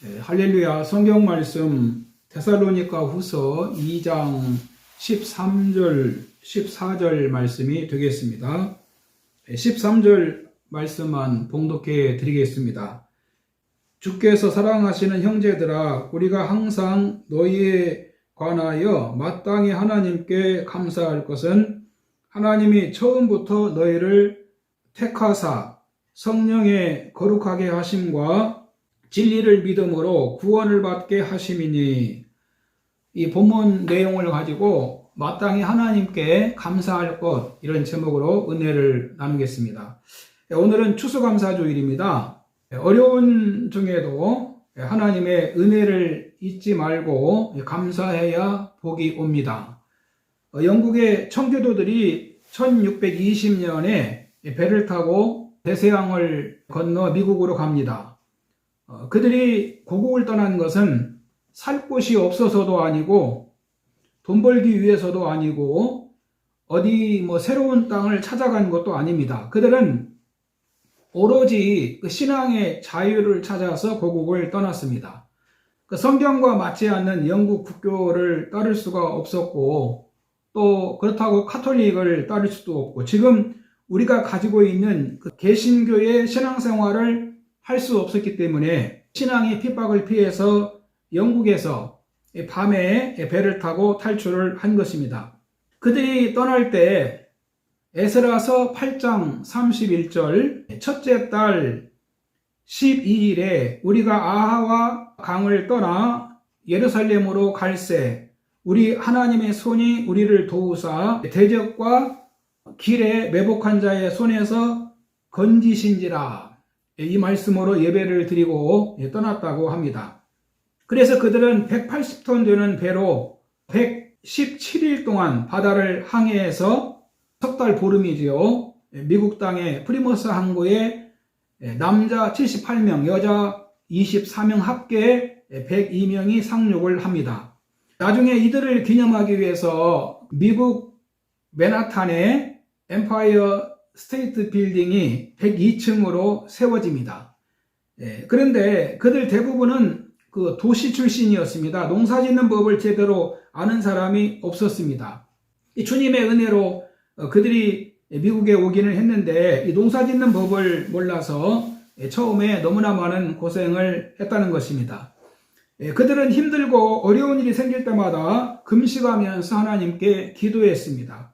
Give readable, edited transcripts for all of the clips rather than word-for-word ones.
할렐루야. 성경 말씀 데살로니가 후서 2장 13절 14절 말씀이 되겠습니다. 13절 말씀만 봉독해 드리겠습니다. 주께서 사랑하시는 형제들아, 우리가 항상 너희에 관하여 마땅히 하나님께 감사할 것은 하나님이 처음부터 너희를 택하사 성령의 거룩하게 하심과 진리를 믿음으로 구원을 받게 하심이니. 이 본문 내용을 가지고 마땅히 하나님께 감사할 것, 이런 제목으로 은혜를 나누겠습니다. 오늘은 추수감사주일입니다. 어려운 중에도 하나님의 은혜를 잊지 말고 감사해야 복이 옵니다. 영국의 청교도들이 1620년에 배를 타고 대서양을 건너 미국으로 갑니다. 그들이 고국을 떠난 것은 살 곳이 없어서도 아니고 돈 벌기 위해서도 아니고 어디 새로운 땅을 찾아간 것도 아닙니다. 그들은 오로지 신앙의 자유를 찾아서 고국을 떠났습니다. 성경과 맞지 않는 영국 국교를 따를 수가 없었고, 또 그렇다고 카톨릭을 따를 수도 없고, 지금 우리가 가지고 있는 개신교의 신앙생활을 할 수 없었기 때문에 신앙이 핍박을 피해서 영국에서 밤에 배를 타고 탈출을 한 것입니다. 그들이 떠날 때 에스라서 8장 31절 첫째 달 12일에 우리가 아하와 강을 떠나 예루살렘으로 갈새 우리 하나님의 손이 우리를 도우사 대적과 길에 매복한 자의 손에서 건지신지라. 이 말씀으로 예배를 드리고 떠났다고 합니다. 그래서 그들은 180톤 되는 배로 117일 동안 바다를 항해해서 석 달 보름이지요. 미국 땅의 프리머스 항구에 남자 78명, 여자 24명 합계 102명이 상륙을 합니다. 나중에 이들을 기념하기 위해서 미국 맨하탄의 엠파이어 스테이트 빌딩이 102층으로 세워집니다. 그런데 그들 대부분은 도시 출신이었습니다. 농사 짓는 법을 제대로 아는 사람이 없었습니다. 이 주님의 은혜로 그들이 미국에 오기는 했는데 이 농사 짓는 법을 몰라서 처음에 너무나 많은 고생을 했다는 것입니다. 그들은 힘들고 어려운 일이 생길 때마다 금식하면서 하나님께 기도했습니다.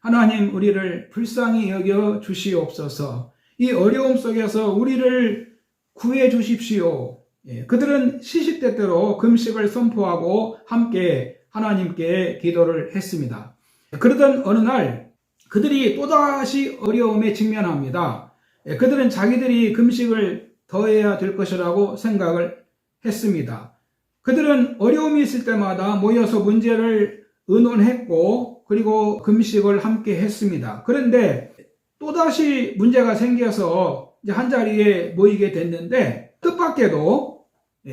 하나님, 우리를 불쌍히 여겨 주시옵소서. 이 어려움 속에서 우리를 구해 주십시오. 그들은 시시때때로 금식을 선포하고 함께 하나님께 기도를 했습니다. 그러던 어느 날 그들이 또다시 어려움에 직면합니다. 그들은 자기들이 금식을 더해야 될 것이라고 생각을 했습니다. 그들은 어려움이 있을 때마다 모여서 문제를 의논했고, 그리고 금식을 함께 했습니다. 그런데 또다시 문제가 생겨서 이제 한자리에 모이게 됐는데, 뜻밖에도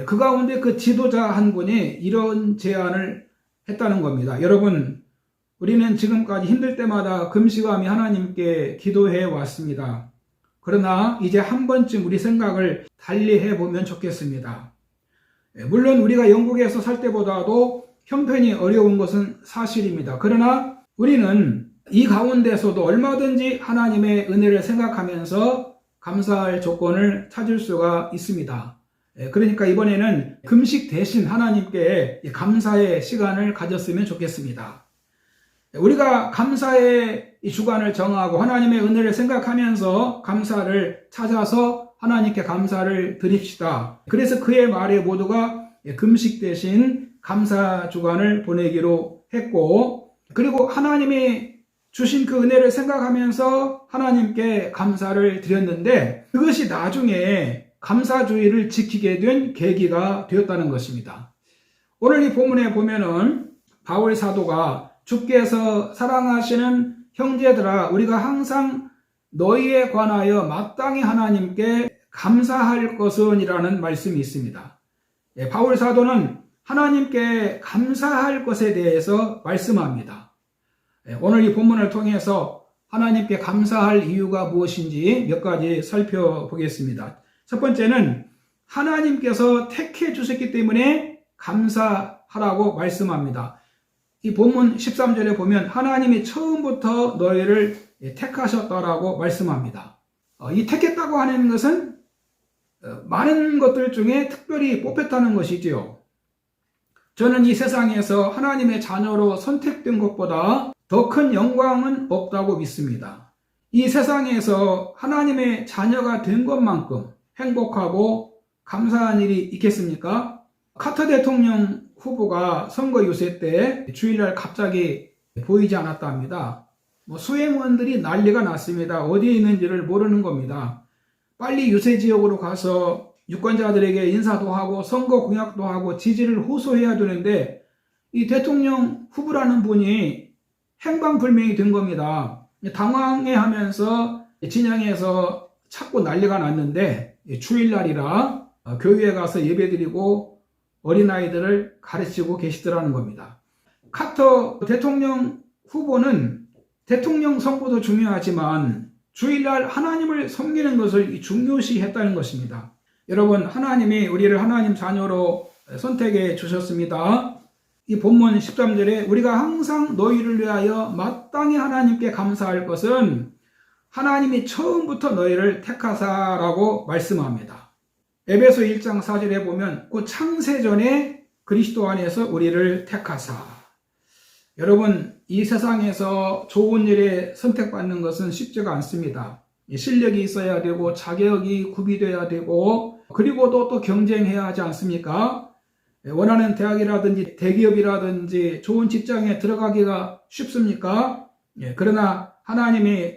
그 가운데 그 지도자 한 분이 이런 제안을 했다는 겁니다. 여러분, 우리는 지금까지 힘들 때마다 금식하며 하나님께 기도해 왔습니다. 그러나 이제 한 번쯤 우리 생각을 달리 해보면 좋겠습니다. 물론 우리가 영국에서 살 때보다도 형편이 어려운 것은 사실입니다. 그러나 우리는 이 가운데서도 얼마든지 하나님의 은혜를 생각하면서 감사할 조건을 찾을 수가 있습니다. 그러니까 이번에는 금식 대신 하나님께 감사의 시간을 가졌으면 좋겠습니다. 우리가 감사의 이 주간을 정하고 하나님의 은혜를 생각하면서 감사를 찾아서 하나님께 감사를 드립시다. 그래서 그의 말에 모두가 금식 대신 감사 주간을 보내기로 했고, 그리고 하나님이 주신 그 은혜를 생각하면서 하나님께 감사를 드렸는데, 그것이 나중에 감사주의를 지키게 된 계기가 되었다는 것입니다. 오늘 이 본문에 보면은 바울 사도가 주께서 사랑하시는 형제들아, 우리가 항상 너희에 관하여 마땅히 하나님께 감사할 것은 이라는 말씀이 있습니다. 바울 사도는 하나님께 감사할 것에 대해서 말씀합니다. 오늘 이 본문을 통해서 하나님께 감사할 이유가 무엇인지 몇 가지 살펴보겠습니다. 첫 번째는 하나님께서 택해 주셨기 때문에 감사하라고 말씀합니다. 이 본문 13절에 보면 하나님이 처음부터 너희를 택하셨다라고 말씀합니다. 이 택했다고 하는 것은 많은 것들 중에 특별히 뽑혔다는 것이지요. 저는 이 세상에서 하나님의 자녀로 선택된 것보다 더 큰 영광은 없다고 믿습니다. 이 세상에서 하나님의 자녀가 된 것만큼 행복하고 감사한 일이 있겠습니까? 카터 대통령 후보가 선거 유세 때 주일날 갑자기 보이지 않았다 합니다. 수행원들이 난리가 났습니다. 어디에 있는지를 모르는 겁니다. 빨리 유세 지역으로 가서 유권자들에게 인사도 하고 선거 공약도 하고 지지를 호소해야 되는데 이 대통령 후보라는 분이 행방불명이 된 겁니다. 당황해하면서 진영에서 찾고 난리가 났는데 주일날이라 교회에 가서 예배드리고 어린아이들을 가르치고 계시더라는 겁니다. 카터 대통령 후보는 대통령 선거도 중요하지만 주일날 하나님을 섬기는 것을 중요시 했다는 것입니다. 여러분, 하나님이 우리를 하나님 자녀로 선택해 주셨습니다. 이 본문 13절에 우리가 항상 너희를 위하여 마땅히 하나님께 감사할 것은 하나님이 처음부터 너희를 택하사라고 말씀합니다. 에베소 1장 4절에 보면 그 창세전에 그리스도 안에서 우리를 택하사. 여러분, 이 세상에서 좋은 일에 선택받는 것은 쉽지가 않습니다. 실력이 있어야 되고 자격이 구비되어야 되고 그리고 또 경쟁해야 하지 않습니까? 원하는 대학이라든지 대기업이라든지 좋은 직장에 들어가기가 쉽습니까? 그러나 하나님이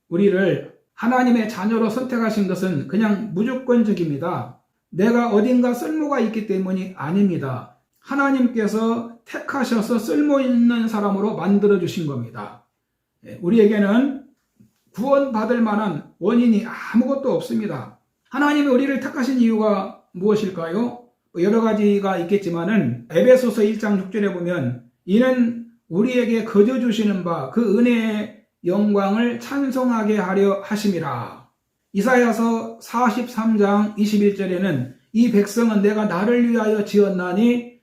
우리를 하나님의 자녀로 선택하신 것은 그냥 무조건적입니다. 내가 어딘가 쓸모가 있기 때문이 아닙니다. 하나님께서 택하셔서 쓸모있는 사람으로 만들어주신 겁니다. 우리에게는 구원받을 만한 원인이 아무것도 없습니다. 하나님이 우리를 택하신 이유가 무엇일까요? 여러 가지가 있겠지만은 에베소서 1장 6절에 보면 이는 우리에게 거저 주시는 바 그 은혜의 영광을 찬송하게 하려 하심이라. 이사야서 43장 21절에는 이 백성은 내가 나를 위하여 지었나니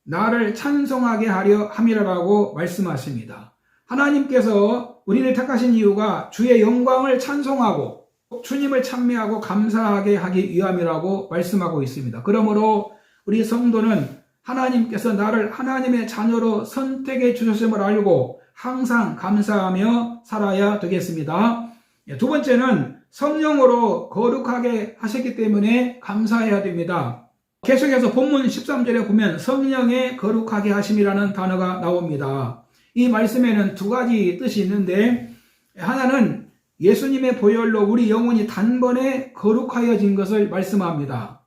나를 찬송하게 하려 함이라라고 말씀하십니다. 하나님께서 우리를 택하신 이유가 주의 영광을 찬송하고 주님을 찬미하고 감사하게 하기 위함이라고 말씀하고 있습니다. 그러므로 우리 성도는 하나님께서 나를 하나님의 자녀로 선택해 주셨음을 알고 항상 감사하며 살아야 되겠습니다. 두 번째는 성령으로 거룩하게 하셨기 때문에 감사해야 됩니다. 계속해서 본문 13절에 보면 성령의 거룩하게 하심이라는 단어가 나옵니다. 이 말씀에는 두 가지 뜻이 있는데 하나는 예수님의 보혈로 우리 영혼이 단번에 거룩하여진 것을 말씀합니다.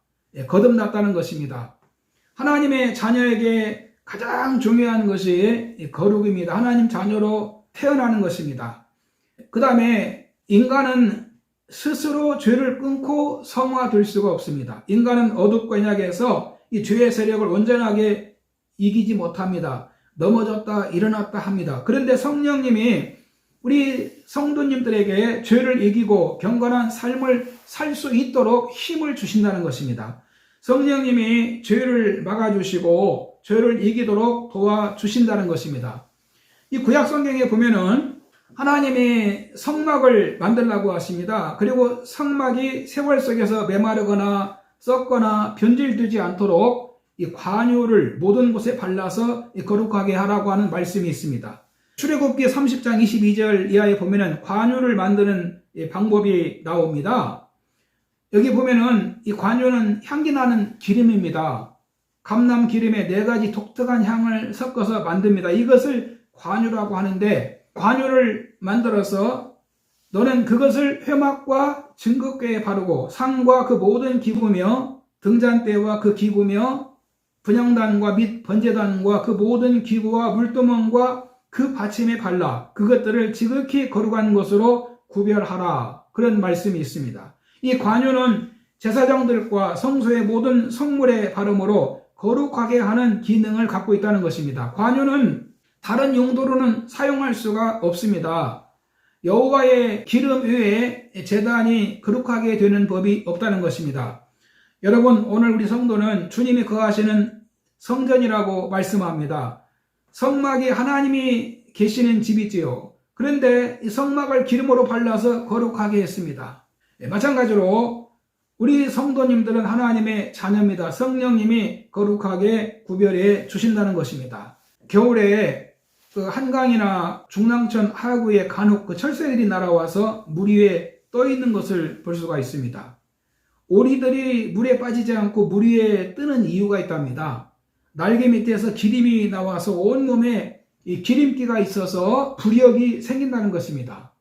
거듭났다는 것입니다. 하나님의 자녀에게 가장 중요한 것이 거룩입니다. 하나님 자녀로 태어나는 것입니다. 그 다음에 인간은 스스로 죄를 끊고 성화될 수가 없습니다. 인간은 어둡고 연약해서 이 죄의 세력을 온전하게 이기지 못합니다. 넘어졌다 일어났다 합니다. 그런데 성령님이 우리 성도님들에게 죄를 이기고 경건한 삶을 살 수 있도록 힘을 주신다는 것입니다. 성령님이 죄를 막아주시고 죄를 이기도록 도와주신다는 것입니다. 이 구약성경에 보면은 하나님이 성막을 만들라고 하십니다. 그리고 성막이 세월 속에서 메마르거나 썩거나 변질되지 않도록 이 관유를 모든 곳에 발라서 거룩하게 하라고 하는 말씀이 있습니다. 출애굽기 30장 22절 이하에 보면은 관유를 만드는 방법이 나옵니다. 여기 보면은 이 관유는 향기 나는 기름입니다. 감람 기름에 4가지 독특한 향을 섞어서 만듭니다. 이것을 관유라고 하는데 관유를 만들어서 너는 그것을 회막과 증거궤에 바르고 상과 그 모든 기구며 등잔대와 그 기구며 분향단과 및 번제단과 그 모든 기구와 물두멍과 그 받침에 발라 그것들을 지극히 거룩한 것으로 구별하라. 그런 말씀이 있습니다. 이 관유는 제사장들과 성소의 모든 성물의 발음으로 거룩하게 하는 기능을 갖고 있다는 것입니다. 관유는 다른 용도로는 사용할 수가 없습니다. 여호와의 기름 외에 제단이 거룩하게 되는 법이 없다는 것입니다. 여러분, 오늘 우리 성도는 주님이 거하시는 성전이라고 말씀합니다. 성막이 하나님이 계시는 집이지요. 그런데 이 성막을 기름으로 발라서 거룩하게 했습니다. 마찬가지로 우리 성도님들은 하나님의 자녀입니다. 성령님이 거룩하게 구별해 주신다는 것입니다. 겨울에 그 한강이나 중랑천 하구에 간혹 그 철새들이 날아와서 물 위에 떠 있는 것을 볼 수가 있습니다. 오리들이 물에 빠지지 않고 물 위에 뜨는 이유가 있답니다. 날개 밑에서 기름이 나와서 온몸에 이 기름기가 있어서 부력이 생긴다는 것입니다.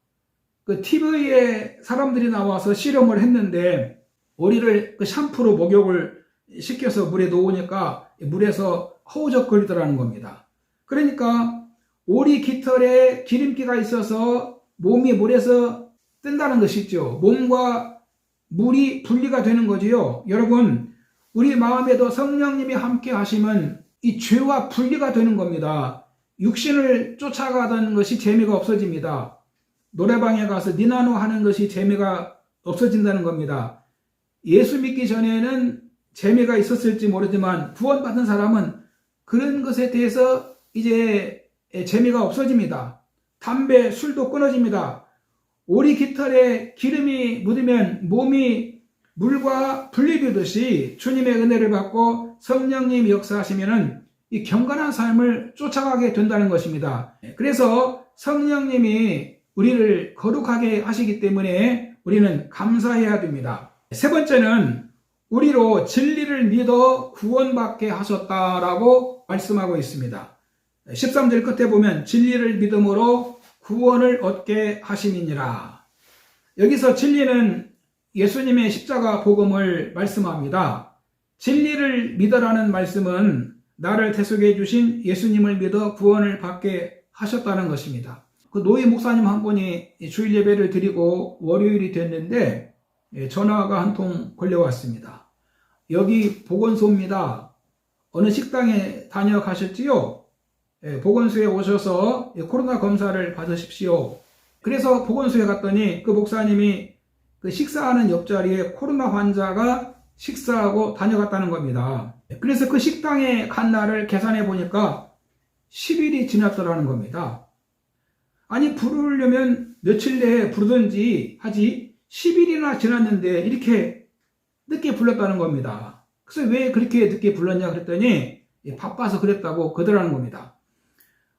그 TV에 사람들이 나와서 실험을 했는데 오리를 그 샴푸로 목욕을 시켜서 물에 놓으니까 물에서 허우적거리더라는 겁니다. 그러니까 오리 깃털에 기름기가 있어서 몸이 물에서 뜬다는 것이죠. 몸과 물이 분리가 되는 거지요. 여러분, 우리 마음에도 성령님이 함께 하시면 이 죄와 분리가 되는 겁니다. 육신을 쫓아가던 것이 재미가 없어집니다. 노래방에 가서 니나노 하는 것이 재미가 없어진다는 겁니다. 예수 믿기 전에는 재미가 있었을지 모르지만 구원받은 사람은 그런 것에 대해서 이제 재미가 없어집니다. 담배, 술도 끊어집니다. 오리 깃털에 기름이 묻으면 몸이 물과 분리되듯이 주님의 은혜를 받고 성령님이 역사하시면은 이 경건한 삶을 쫓아가게 된다는 것입니다. 그래서 성령님이 우리를 거룩하게 하시기 때문에 우리는 감사해야 됩니다. 세 번째는 우리로 진리를 믿어 구원받게 하셨다라고 말씀하고 있습니다. 13절 끝에 보면 진리를 믿음으로 구원을 얻게 하심이니라. 여기서 진리는 예수님의 십자가 복음을 말씀합니다. 진리를 믿어라는 말씀은 나를 대속해 주신 예수님을 믿어 구원을 받게 하셨다는 것입니다. 그 노희 목사님 한 분이 주일 예배를 드리고 월요일이 됐는데 전화가 한 통 걸려왔습니다. 여기 보건소입니다. 어느 식당에 다녀가셨지요? 보건소에 오셔서 코로나 검사를 받으십시오. 그래서 보건소에 갔더니 그 목사님이 그 식사하는 옆자리에 코로나 환자가 식사하고 다녀갔다는 겁니다. 그래서 그 식당에 간 날을 계산해 보니까 10일이 지났더라는 겁니다. 아니, 부르려면 며칠 내에 부르든지 하지 10일이나 지났는데 이렇게 늦게 불렀다는 겁니다. 그래서 왜 그렇게 늦게 불렀냐 그랬더니 바빠서 그랬다고 그러더라는 겁니다.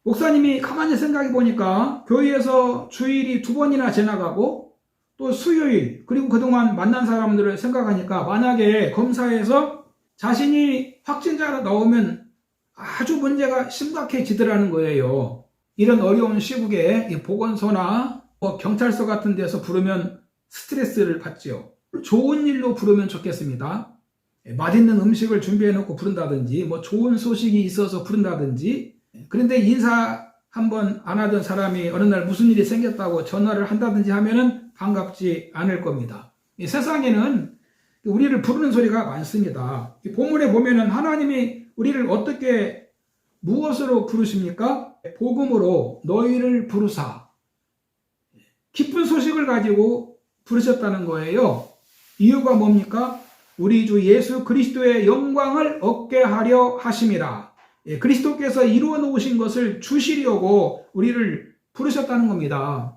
목사님이 가만히 생각해 보니까 교회에서 주일이 2번이나 지나가고 또 수요일 그리고 그동안 만난 사람들을 생각하니까 만약에 검사에서 자신이 확진자로 나오면 아주 문제가 심각해지더라는 거예요. 이런 어려운 시국에 보건소나 경찰서 같은 데서 부르면 스트레스를 받지요. 좋은 일로 부르면 좋겠습니다. 맛있는 음식을 준비해 놓고 부른다든지 좋은 소식이 있어서 부른다든지. 그런데 인사 한번 안 하던 사람이 어느 날 무슨 일이 생겼다고 전화를 한다든지 하면은 반갑지 않을 겁니다. 이 세상에는 우리를 부르는 소리가 많습니다. 이 본문에 보면은 하나님이 우리를 어떻게 무엇으로 부르십니까? 복음으로 너희를 부르사. 기쁜 소식을 가지고 부르셨다는 거예요. 이유가 뭡니까? 우리 주 예수 그리스도의 영광을 얻게 하려 하심이라. 그리스도께서 이루어 놓으신 것을 주시려고 우리를 부르셨다는 겁니다.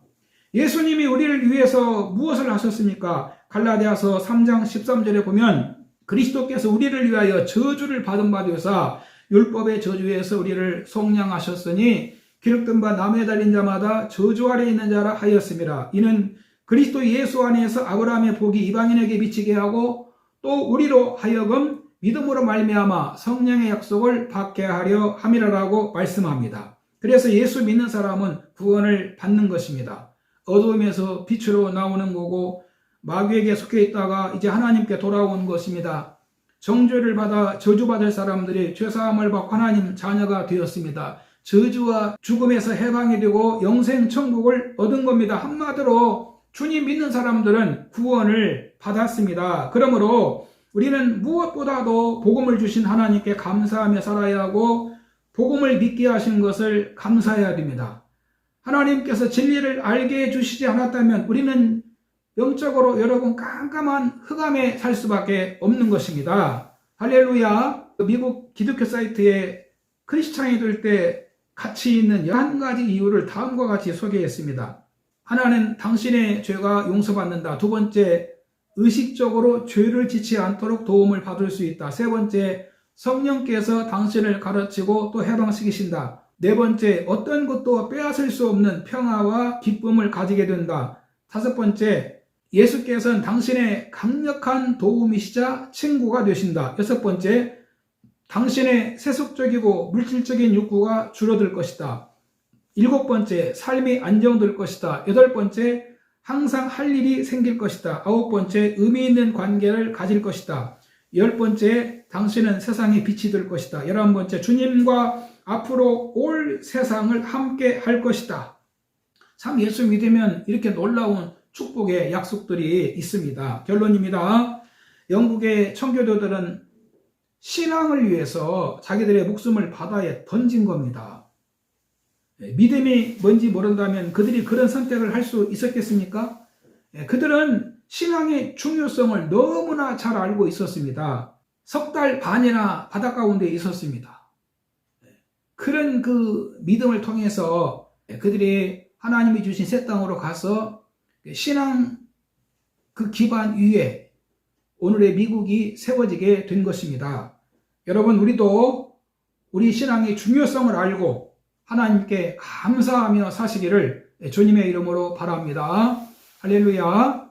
예수님이 우리를 위해서 무엇을 하셨습니까? 갈라디아서 3장 13절에 보면 그리스도께서 우리를 위하여 저주를 받은 바 되사 율법의 저주에서 우리를 속량하셨으니 기록된 바 나무에 달린 자마다 저주 아래 있는 자라 하였음이라. 이는 그리스도 예수 안에서 아브라함의 복이 이방인에게 미치게 하고 또 우리로 하여금 믿음으로 말미암아 성령의 약속을 받게 하려 함이라라고 말씀합니다. 그래서 예수 믿는 사람은 구원을 받는 것입니다. 어두움에서 빛으로 나오는 거고 마귀에게 속해 있다가 이제 하나님께 돌아온 것입니다. 정죄를 받아 저주받을 사람들이 죄사함을 받고 하나님 자녀가 되었습니다. 저주와 죽음에서 해방이 되고 영생 천국을 얻은 겁니다. 한마디로 주님 믿는 사람들은 구원을 받았습니다. 그러므로 우리는 무엇보다도 복음을 주신 하나님께 감사하며 살아야 하고 복음을 믿게 하신 것을 감사해야 됩니다. 하나님께서 진리를 알게 해주시지 않았다면 우리는 영적으로 여러분 깜깜한 흑암에 살 수밖에 없는 것입니다. 할렐루야. 미국 기독교 사이트에 크리스찬이 될 때 가치 있는 11가지 이유를 다음과 같이 소개했습니다. 하나는 당신의 죄가 용서받는다. 두 번째, 의식적으로 죄를 짓지 않도록 도움을 받을 수 있다. 세 번째, 성령께서 당신을 가르치고 또 해방시키신다. 네 번째, 어떤 것도 빼앗을 수 없는 평화와 기쁨을 가지게 된다. 다섯 번째, 예수께서는 당신의 강력한 도움이시자 친구가 되신다. 여섯 번째, 당신의 세속적이고 물질적인 욕구가 줄어들 것이다. 일곱 번째, 삶이 안정될 것이다. 여덟 번째, 항상 할 일이 생길 것이다. 아홉 번째, 의미 있는 관계를 가질 것이다. 열 번째, 당신은 세상의 빛이 될 것이다. 11번째, 주님과 앞으로 올 세상을 함께 할 것이다. 참 예수 믿으면 이렇게 놀라운 축복의 약속들이 있습니다. 결론입니다. 영국의 청교도들은 신앙을 위해서 자기들의 목숨을 바다에 던진 겁니다. 믿음이 뭔지 모른다면 그들이 그런 선택을 할 수 있었겠습니까? 그들은 신앙의 중요성을 너무나 잘 알고 있었습니다. 석 달 반이나 바다 가운데 있었습니다. 그런 그 믿음을 통해서 그들이 하나님이 주신 새 땅으로 가서 신앙 그 기반 위에 오늘의 미국이 세워지게 된 것입니다. 여러분, 우리도 우리 신앙의 중요성을 알고 하나님께 감사하며 사시기를 주님의 이름으로 바랍니다. 할렐루야.